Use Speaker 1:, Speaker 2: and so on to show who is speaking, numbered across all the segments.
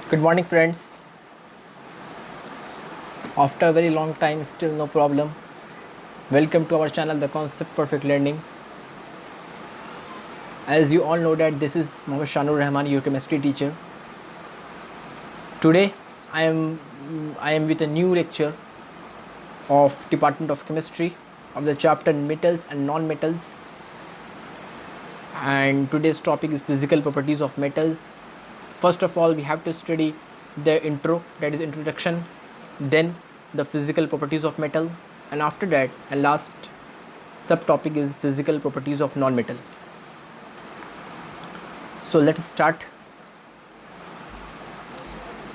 Speaker 1: Good morning, friends. After a very long time, still no problem. Welcome to our channel, The Concept Perfect Learning. As you all know that this is Mohammad Shanur Rahman, your chemistry teacher. Today, I am with a new lecture of Department of Chemistry of the chapter Metals and Non-Metals. And today's topic is physical properties of metals. First of all, we have to study the intro, that is introduction, then the physical properties of metal, and after that, and last subtopic is physical properties of non-metal. So let's start.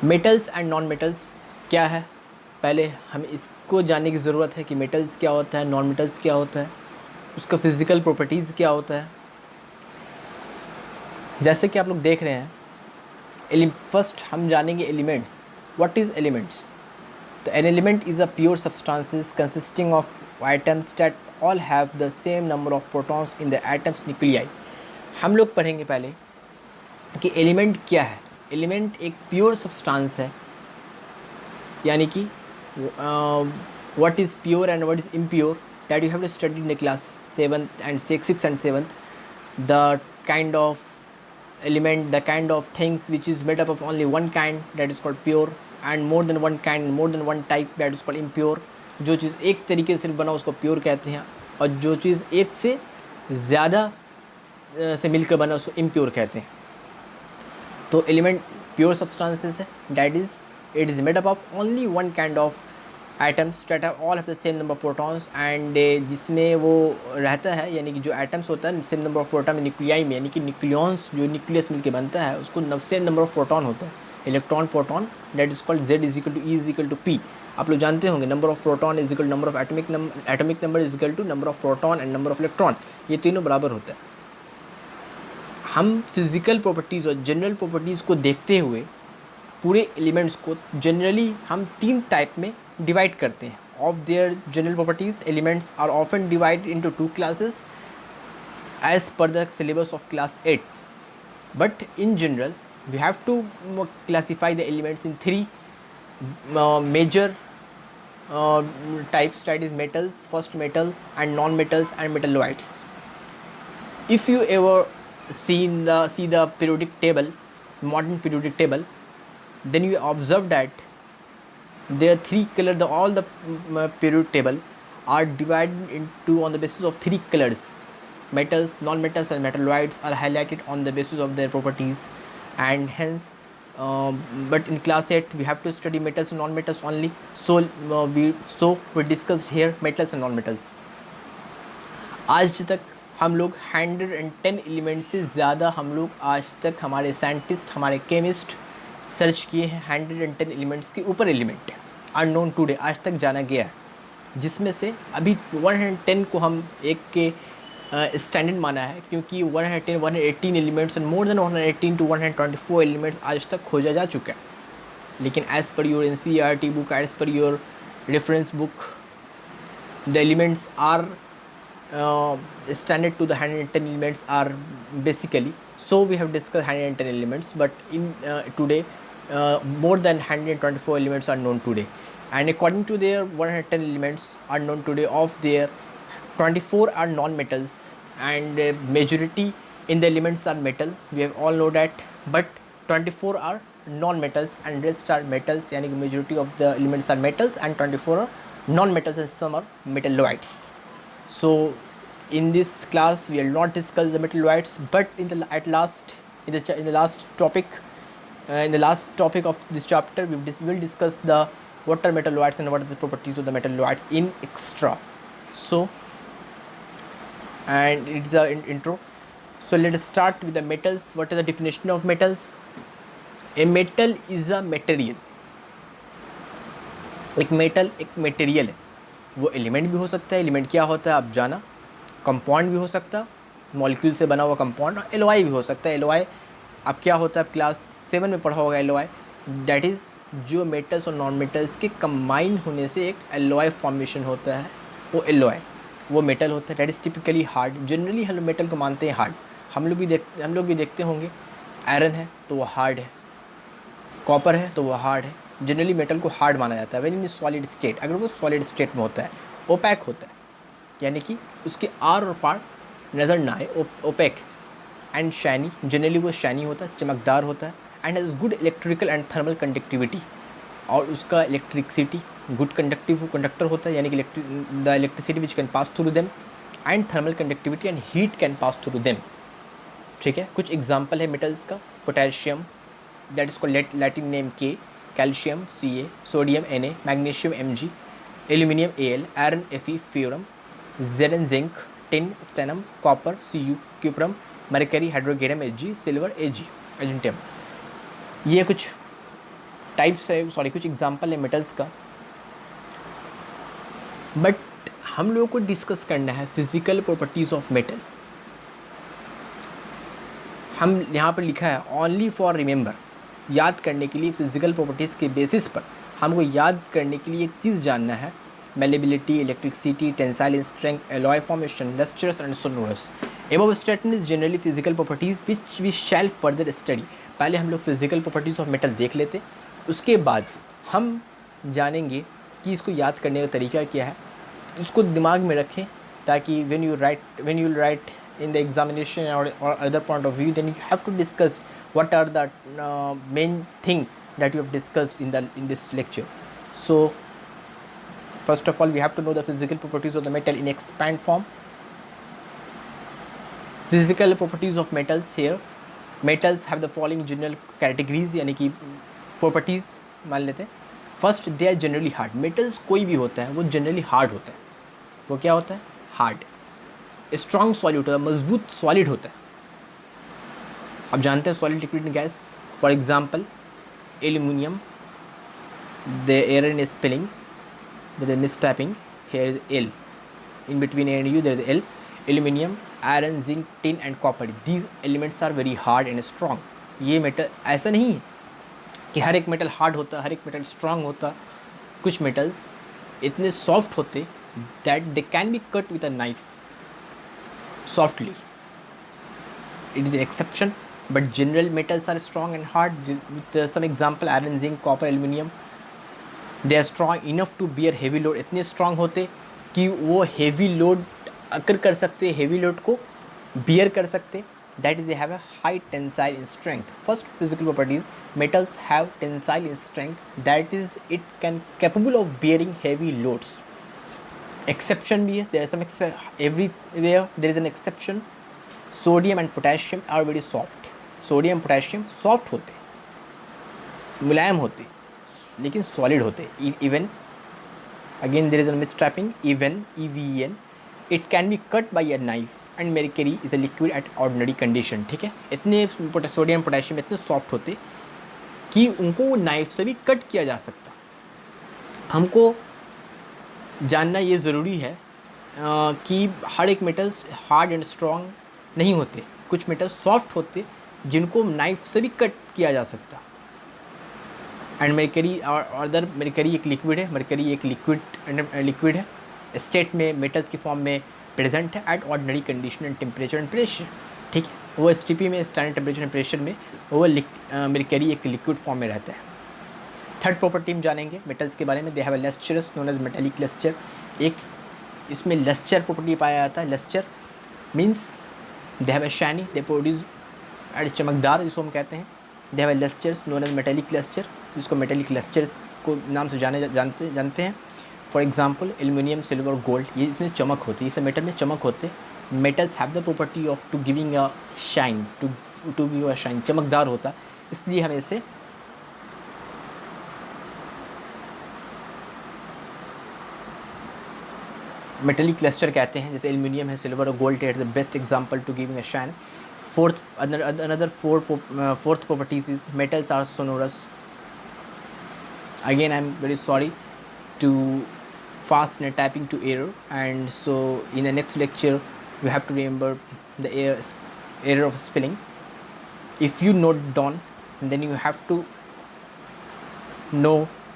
Speaker 1: Metals and non metals क्या है, पहले हम इसको जानने की ज़रूरत है कि मेटल्स क्या होता है, नॉन मेटल्स क्या होता है, उसका फिज़िकल प्रॉपर्टीज़ क्या होता है। जैसे कि आप लोग देख रहे हैं, फर्स्ट हम जानेंगे एलिमेंट्स. What is elements? तो an element is a pure substances consisting of items that all have the same number of protons in the atoms nuclei. हम लोग पढ़ेंगे पहले कि एलिमेंट क्या है. एलिमेंट एक प्योर सब्सटेंस है, यानी कि what is pure and what is impure, that you have to study in the class 7th and 6th and 7th. The kind of element, the kind of things which is made up of only one kind, that is called pure, and more than one kind, more than one type, that is called impure. जो चीज़ एक तरीके से बना उसको pure कहते हैं, और जो चीज़ एक से ज़्यादा से मिलकर बना उसको इम्प्योर कहते हैं. तो एलिमेंट प्योर सब्सटेंसेस है, that is it is made up of only one kind of atoms that are all have the same number of protons, and जिसमें वो रहता है, यानी कि जो एटम्स होता है सेम नंबर ऑफ प्रोटॉन में न्यूक्लियाई में, यानी कि न्यूक्लियॉन्स जो न्यूक्लियस मिलके बनता है उसको सेम नंबर ऑफ प्रोटॉन होता है, electron proton, that is called Z is equal to E is equal to P. आप लोग जानते होंगे number of proton is equal to number of atomic number is equal to number of proton and number of electron, ये तीनों बराबर होता है. हम फिज़िकल प्रॉपर्टीज़ और जनरल प्रॉपर्टीज़ को देखते हुए पूरे एलिमेंट्स को जनरली हम 3 टाइप में डिवाइड करते हैं. Of their general properties, elements are often divide into 2 classes as per the syllabus of class 8th. But in general we have to classify the elements in 3 major types, that is metals, first metal, and non-metals and metalloids. If you ever see the periodic table, modern periodic table, then you observe that there are 3 colors. All the periodic table are divided into on the basis of 3 colors. Metals, non-metals, and metalloids are highlighted on the basis of their properties, and hence but in class 8 we have to study metals and non-metals only. So we discussed here metals and non-metals. आज तक हम लोग 110 element से ज़्यादा हम लोग आज तक हमारे साइंटिस्ट, हमारे केमिस्ट सर्च किए हैं. 110 एलिमेंट्स के ऊपर एलिमेंट अननोन टुडे आज तक जाना गया है, जिसमें से अभी 110 को हम एक के स्टैंडर्ड माना है, क्योंकि 110, 118 elements and more than 118 to 124 elements आज तक खोजा जा चुका है. लेकिन as per your NCERT book, as per your reference book, the elements are standard to the 110 elements are basically. So we have discussed 110 elements, but in today more than 124 elements are known today, and according to their 110 elements are known today, of their 24 are non-metals, and majority in the elements are metal, we have all know that, but 24 are non-metals and rest are metals, yani majority of the elements are metals and 24 are non-metals and some are metalloids. So in this class we will not discuss the metalloids, but in the last topic of this chapter we will discuss the what are metalloids and what are the properties of the metalloids in extra. So and it's a intro. So let us start with the metals. What is the definition of metals? A metal is a material. एक metal एक material है, वो element भी हो सकता है. Element क्या होता है आप जाना, कंपाउंड भी हो सकता है, मॉलिक्यूल से बना हुआ कंपाउंड, और एलॉय भी हो सकता है. एलॉय आप क्या होता है, आप क्लास 7 में पढ़ा होगा. एलॉय दैट इज़ जो मेटल्स और नॉन मेटल्स के कंबाइन होने से एक एलॉय फॉर्मेशन होता है, वो एलॉय वो मेटल होता है. That is typically hard. Generally हम मेटल को मानते हैं हार्ड. हम लोग भी देखते होंगे, आयरन है तो वो हार्ड है, कॉपर है तो वो हार्ड है। जनरली मेटल को हार्ड माना जाता है व्हेन इन सॉलिड स्टेट। अगर वो सॉलिड स्टेट में होता है, ओपैक होता है, यानी कि उसके आर और पार नज़र ना आए, ओपेक एंड शाइनी। जनरली वो शाइनी होता है, चमकदार होता है, and has good electrical and thermal conductivity, और उसका इलेक्ट्रिसिटी गुड कंडक्टिव कंडक्टर होता है, यानी कि the electricity which can pass through them, and thermal conductivity and heat can pass through them. ठीक है, कुछ एग्जाम्पल है मेटल्स का, potassium that is called Latin name K, calcium Ca, sodium Na, magnesium Mg, aluminium Al, iron Fe, ferrum, जेरन zinc, tin stannum, copper Cu, cuprum, mercury hydrargyrum Hg, silver Ag, argentum. ये कुछ types है, sorry कुछ example है metals का। But हम लोगों को डिस्कस करना है फिजिकल प्रॉपर्टीज़ ऑफ मेटल। हम यहाँ पर लिखा है ओनली फॉर रिमेंबर, याद करने के लिए फिजिकल प्रॉपर्टीज़ के बेसिस पर हमको याद करने के लिए एक चीज़ जानना है, malleability, electricity, tensile strength, alloy formation, lustres and sonorous. Above statement is generally physical properties which we shall further study. पहले हम लोग फिजिकल प्रॉपर्टीज़ ऑफ मेटल देख लेते, उसके बाद हम जानेंगे कि इसको याद करने का तरीका क्या है। उसको दिमाग में रखें ताकि when you write in the examination or other point of view, then you have to discuss what are the main thing that you have discussed in this lecture. So first of all, we have to know the physical properties of the metal in expand form. Physical properties of metals here. Metals have the following general categories, यानी कि properties मान लेते हैं। First, they are generally hard. Metals कोई भी होता है वो जनरली हार्ड होता है। वो क्या होता है? हार्ड। स्ट्रॉन्ग सॉलिड होता है, मजबूत सॉलिड होता है। अब जानते हैं solid liquid gas. For example aluminium, the air is spelling, there is mistyping, here is L, in between A and U there is L. Aluminium, iron, zinc, tin and copper, these elements are very hard and strong. ये metal ऐसा नहीं है कि हर एक metal hard होता, हर एक metal strong होता। कुछ मेटल्स इतने सॉफ्ट होते that they can be cut with a knife softly. It is an exception, but general metals are strong and hard. With some example iron, zinc, copper, aluminium, they are strong enough to bear heavy load. इतने strong होते कि वो heavy load अकर कर सकते, heavy load को beer कर सकते। That is, they have a high tensile strength. First physical properties, metals have tensile strength, that is it can capable of bearing heavy loads. Exception भी है, there is some everywhere there is an exception. Sodium and potassium are very soft. Sodium, potassium soft होते, मुलायम होते, लेकिन solid होते। Even again there is a mistrapping, even EVEN, it can be cut by a knife. And mercury is a liquid at ordinary condition. ठीक है, इतने sodium potassium इतने soft होते कि उनको नाइफ से भी कट किया जा सकता। हमको जानना ये ज़रूरी है कि हर एक मेटल्स हार्ड एंड स्ट्रॉन्ग नहीं होते। कुछ मेटल्स सॉफ्ट होते जिनको नाइफ से भी कट किया जा सकता। एंड मेरकरी और अदर, मेरकरी एक लिक्विड है, मरकरी एक लिक्विड है, स्टेट में मेटल्स की फॉर्म में प्रेजेंट है at ordinary condition and temperature and pressure. ठीक है, वो एसटीपी में, स्टैंडर्ड टेम्परेचर एंड प्रेशर में वो मरकरी एक लिक्विड फॉर्म में रहता है। थर्ड प्रॉपर्टी हम जानेंगे मेटल्स के बारे में, they have a lustrous known as metallic lustre. एक इसमें लस्चर प्रॉपर्टी पाया जाता है। Lustre means they have a shiny, they produce at चमकदार, जिसको हम कहते हैं। They have a lustres known as metallic lustre, जिसको मेटेलिक लस्चर्स को नाम से जानते हैं। For example aluminium, silver, gold, ये इसमें चमक होती है, इस मेटल में चमक होते। Metals have the property of to giving a shine, to give a shine, चमकदार होता, इसलिए हम इसे मेटेलिक क्लस्टर कहते हैं। जैसे एल्यूमिनियम है, सिल्वर और गोल्ड है, the best example to giving a shine. Fourth properties is metals are sonorous. Again, I'm very sorry to fast net typing to error, and so in the next lecture you have to remember the error of spelling. If you note down, then you have to know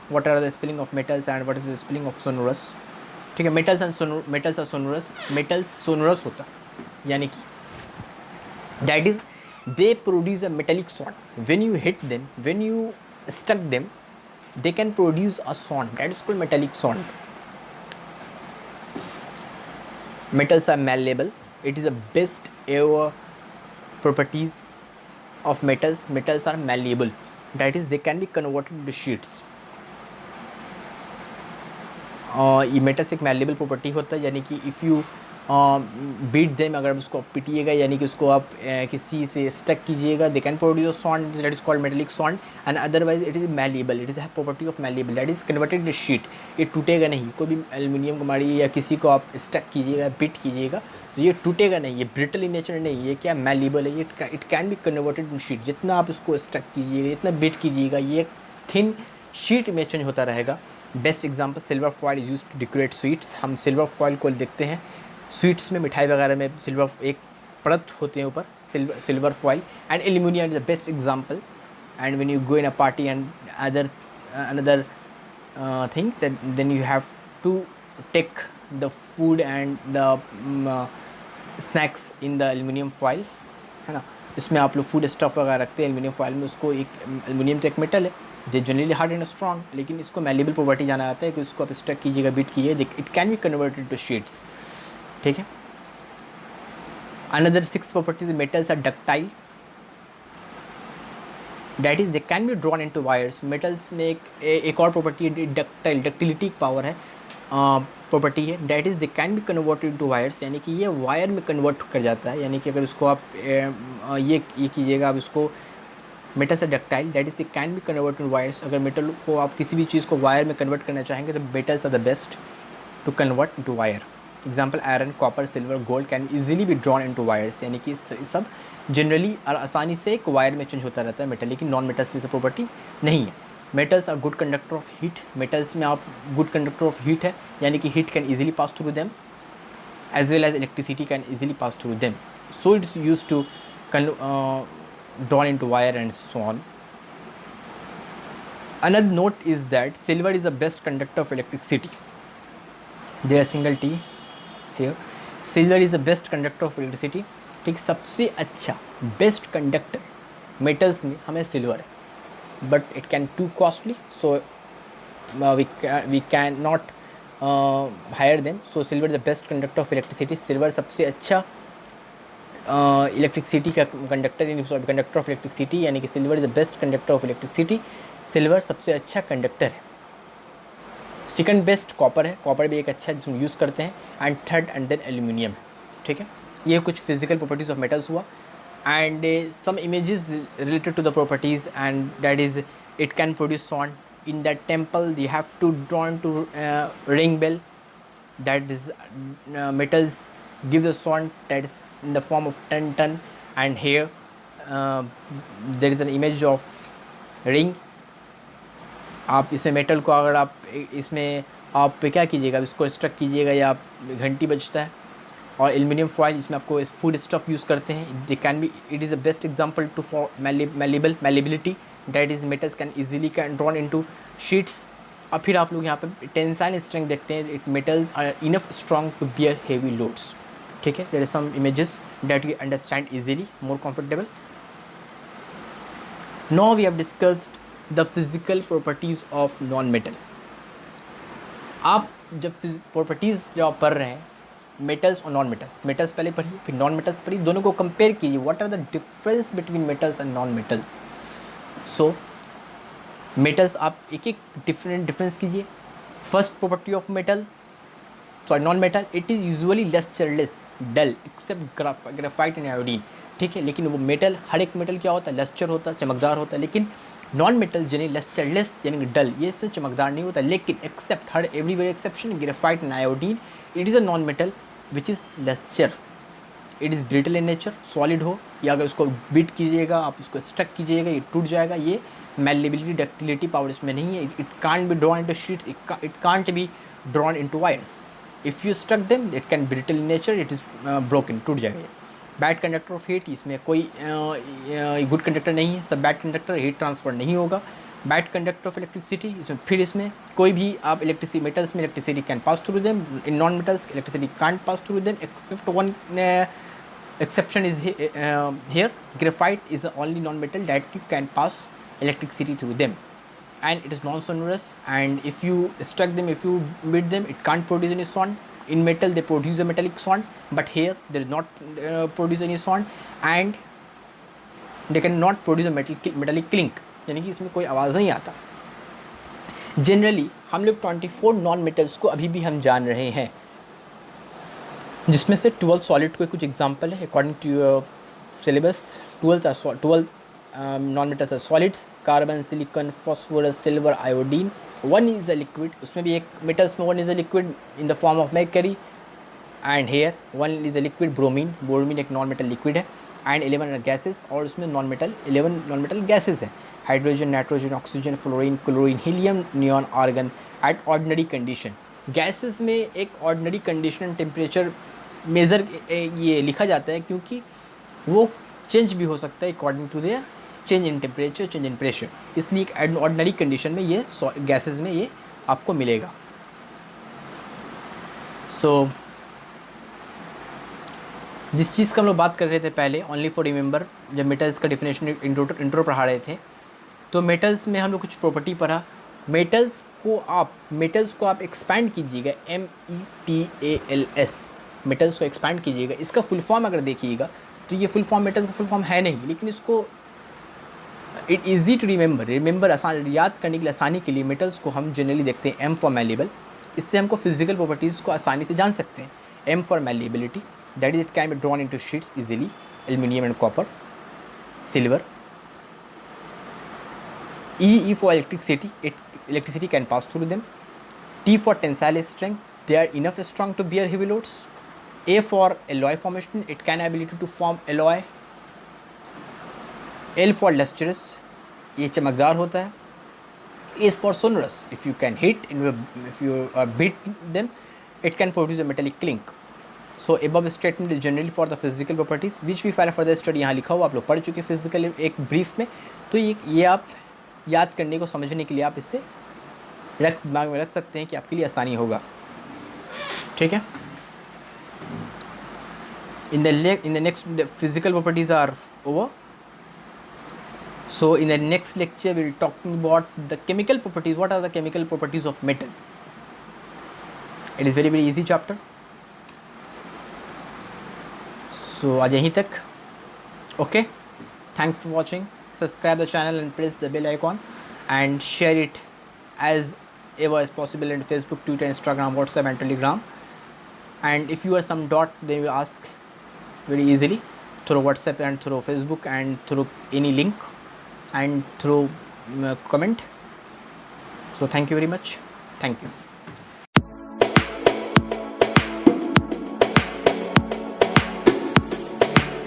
Speaker 1: what are the spelling of metals and what is the spelling of sonorous. ठीक है, metals are sonorous, metals sonorous होता, यानी कि That is, they produce a metallic sound. When you hit them, when you struck them, they can produce a sound that is called metallic sound. Metals are malleable. It is the best ever properties of metals. Metals are malleable. That is, they can be converted into sheets. ये metals एक malleable property होता है, यानी कि if you beat them, अगर आप उसको पिटिएगा, यानी कि उसको आप किसी से स्टक कीजिएगा, they can produce sound that is called metallic sound, and otherwise it is malleable. It is है property of malleable, that is converted to sheet. ये टूटेगा नहीं. कोई भी एल्यूमिनियम कुमारी या किसी को आप स्टक कीजिएगा, बीट कीजिएगा, तो ये टूटेगा नहीं. ये ब्रिटल इन नेचर नहीं, ये क्या मैलेबल है. ये it can be converted to sheet. जितना आप उसको स्टक कीजिएगा, जितना बीट कीजिएगा, ये थिन शीट में चेंज होता रहेगा. Best example silver foil use to decorate sweets. हम सिल्वर फॉयल को देखते हैं स्वीट्स में, मिठाई वगैरह में सिल्वर एक परत होते हैं ऊपर, silver foil. And aluminium is the best example. And when you go in a party and another thing, then you have to take the food and the snacks in the aluminum foil, है ना. इसमें आप लोग food stuff वगैरह रखते हैं aluminium foil में. उसको एक एल्यूमिनियम तो एक मेटल है, जो जनरली हार्ड एंड स्ट्रॉन्ग, लेकिन इसको मैलेबल प्रॉपर्टी जाना जाता है कि उसको आप स्टक कीजिएगा, बीट कीजिए, it can be converted to sheets. ठीक है. Another 6 properties metals are ductile. That is they can be drawn into wires. Metals में एक और प्रॉपर्टी है डक्टाइल, डक्टिलिटी पावर है, प्रॉपर्टी है. That is they can be converted into wires, यानी कि ये वायर में कन्वर्ट कर जाता है. यानी कि अगर उसको आप ये कीजिएगा, आप उसको मेटल से ductile, that is they can B convert to wires. अगर मेटल को आप किसी भी चीज़ को वायर में कन्वर्ट करना चाहेंगे तो metals are the best to convert into wire. Example iron, copper, silver, gold can easily be drawn into wires. यानी कि इस सब जनरली और आसानी से एक वायर में चेंज होता रहता है मेटल, लेकिन नॉन मेटल्स की प्रॉपर्टी नहीं है. Metals are good conductor of heat. Metals में आप गुड कंडक्टर ऑफ हीट है, यानी कि heat can easily pass through them as well as electricity can easily pass through them. So it's use to drawn into wire and so on. Another note is that silver is the best conductor of electricity. There is single T here. Silver is the best conductor of electricity. ठीक, सबसे अच्छा best conductor metals में हमें silver है, but it can too costly, so we can not hire them. So silver is the best conductor of electricity. Silver सबसे अच्छा electricity का conductor, यानी कंडक्टर ऑफ इलेक्ट्रिसिटी, यानी कि silver is the best conductor of electricity. Silver सबसे अच्छा conductor है. Second best copper है. कॉपर भी एक अच्छा है जिसमें यूज़ करते हैं. And third and then aluminium. ठीक है, ये कुछ फिजिकल प्रॉपर्टीज़ ऑफ मेटल्स हुआ. And some images related to the properties, and that is it can produce sound. In that temple you have to drawn to ring bell. That is metals give the sound that is in the form of ton. And here there is an image of ring. आप इसमें metal को अगर आप इसमें आप क्या कीजिएगा, इसको स्ट्रक कीजिएगा या घंटी बजता है. और एल्यूमिनियम फॉयल, इसमें आपको फूड स्टफ यूज़ करते हैं. They can be, it is the best example to for malleability. That is metals can easily can drawn into sheets. और फिर आप लोग यहाँ पे टेंसाइल स्ट्रेंथ देखते हैं. It metals are enough strong to bear heavy loads. ठीक है, there are some images that you understand easily, more comfortable. Now we have discussed the physical properties of non metal. आप जब properties जब आप पढ़ रहे हैं मेटल्स और नॉन मेटल्स, मेटल्स पहले पढ़िए फिर नॉन मेटल्स पढ़िए, दोनों को कंपेयर कीजिए. What are the difference between metals and non metals. So metals आप एक एक डिफरेंस कीजिए. First property of metal, sorry non metal, it is usually lustreless, dull, except graphite and iodine. ठीक है, लेकिन वो मेटल, हर एक मेटल क्या होता है, लस्टर होता है, चमकदार होता है. लेकिन नॉन मेटल यानी लस्टरलेस यानी कि डल, ये इससे चमकदार नहीं होता. लेकिन एक्सेप्ट हर everywhere exception graphite and iodine, it is a non metal which is lustre. It is brittle in nature, solid हो या अगर उसको बीट कीजिएगा, आप उसको स्ट्रक कीजिएगा, ये टूट जाएगा. ये मैलेबिलिटी, डक्टिलिटी पावर इसमें नहीं है. It can't be drawn into sheets, it can't be drawn into wires. If you struck them it can brittle in nature, it is broken, टूट जाएगा. बैड कंडक्टर ऑफ हीट, इसमें कोई good conductor नहीं है, सब बैड कंडक्टर, हीट ट्रांसफ़र नहीं होगा. Bad conductor of electricity, इसमें फिर इसमें कोई भी आप इलेक्ट्रिसिटी, मेटल्स में electricity can pass through them. In non metals electricity can't pass through them except one exception is here. Graphite is the only non-metal that you can pass electricity through them, and it is non-sonorous, and if you struck them, if you beat them, it can't produce any sound. In metal they produce a metallic sound, but here they do not produce any sound, and they can not produce metallic clink, यानी कि इसमें कोई आवाज़ नहीं आता. Generally हम लोग 24 non metals को अभी भी हम जान रहे हैं, जिसमें से 12 सॉलिड को कुछ एग्जांपल है according to your syllabus. 12 non metals are solids, carbon, silicon, phosphorus, silver, iodine. 1 is a liquid, उसमें भी एक मेटल्स में 1 is a liquid in the form of mercury, and here 1 is a liquid, bromine. Bromine एक non metal liquid है. And 11 are gases, और उसमें 11 non metal gases हैं. Hydrogen, nitrogen, oxygen, fluorine, chlorine, helium, neon, argon. At ordinary condition, gases में एक ordinary condition temperature measure ये लिखा जाता है, क्योंकि वो चेंज भी हो सकता है according to their change in temperature, change in pressure. इसलिए एक ऑर्डिनरी कंडीशन में ये गैसेस में ये आपको मिलेगा. सो जिस चीज़ का हम लोग बात कर रहे थे पहले, ओनली फॉर रिमेंबर, जब मेटल्स का डिफिनेशन इंट्रो पढ़ा रहे थे, तो मेटल्स में हम लोग कुछ प्रॉपर्टी पढ़ा. मेटल्स को आप एक्सपैंड कीजिएगा, METALS, मेटल्स को एक्सपैंड कीजिएगा. इसका फुल फॉर्म अगर देखिएगा तो ये फुल फॉर्म मेटल्स का फुल फॉर्म है नहीं, लेकिन इसको इट ईजी टू रिमेंबर आसान याद करने के लिए, आसानी के लिए मेटल्स को हम जनरली देखते हैं M फॉर मैलेबल. इससे हमको फिजिकल प्रॉपर्टीज़ को आसानी से जान सकते हैं. M for malleability, that is it can be drawn into sheets easily, aluminum and copper, silver. E for electricity, electricity can pass through them. T for tensile strength, they are enough strong to bear heavy loads. A for alloy formation, it can ability to form alloy. L for lustrous, ये चमकदार होता है. A is for sonorous, if you can hit, if you beat them, it can produce a metallic clink. So above statement is generally for the physical properties which we file for the study. यहाँ लिखा हुआ आप लोग पढ़ चुके physical एक brief में, तो ये आप याद करने को, समझने के लिए आप इससे दिमाग में रख सकते हैं कि आपके लिए आसानी होगा. ठीक है. In the next physical properties are over. So in the next lecture will talking about the chemical properties. What are the chemical properties of metal. It is very easy chapter. So आज यहीं तक. Okay, thanks for watching. Subscribe the channel and press the bell icon and share it as ever as possible in Facebook, Twitter, Instagram, WhatsApp and Telegram. And if you are some doubt, then you ask very easily through WhatsApp and through Facebook and through any link and through comment. So thank you very much. Thank you.